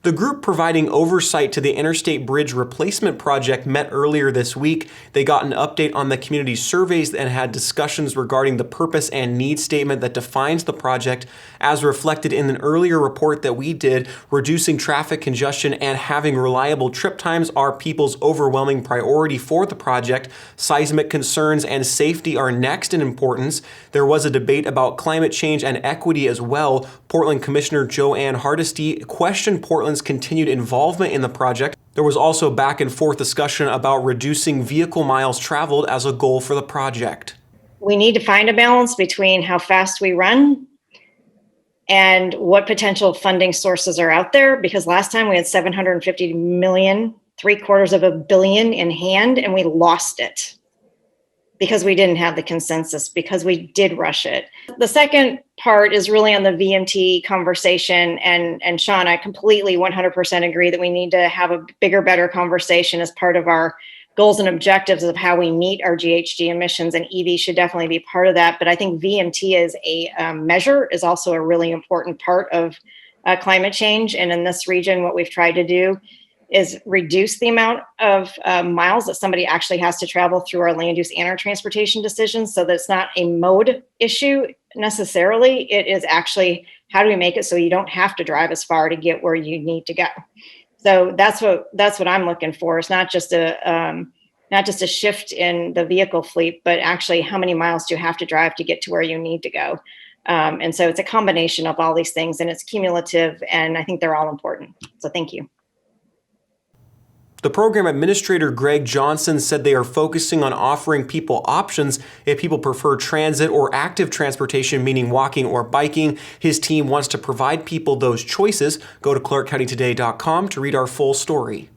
The group providing oversight to the Interstate Bridge Replacement Project met earlier this week. They got an update on the community surveys and had discussions regarding the purpose and need statement that defines the project, as reflected in an earlier report that we did. Reducing traffic congestion and having reliable trip times are people's overwhelming priority for the project. Seismic concerns and safety are next in importance. There was a debate about climate change and equity as well. Portland Commissioner Joanne Hardesty questioned Portland's continued involvement in the project. There was also back and forth discussion about reducing vehicle miles traveled as a goal for the project. We need to find a balance between how fast we run and what potential funding sources are out there, because last time we had 750 million, $750 million in hand, and we lost it because we didn't have the consensus, because we did rush it. The second part is really on the VMT conversation, and Sean, I completely 100% agree that we need to have a bigger, better conversation as part of our goals and objectives of how we meet our GHG emissions, and EV should definitely be part of that. But I think VMT as a measure is also a really important part of climate change. And in this region, what we've tried to do is reduce the amount of miles that somebody actually has to travel through our land use and our transportation decisions, so that it's not a mode issue necessarily. It is actually, how do we make it so you don't have to drive as far to get where you need to go? So that's what I'm looking for. It's not just a shift in the vehicle fleet, but actually how many miles do you have to drive to get to where you need to go? And so it's a combination of all these things, and it's cumulative, and I think they're all important. So thank you. The program administrator, Greg Johnson, said they are focusing on offering people options if people prefer transit or active transportation, meaning walking or biking. His team wants to provide people those choices. Go to ClarkCountyToday.com to read our full story.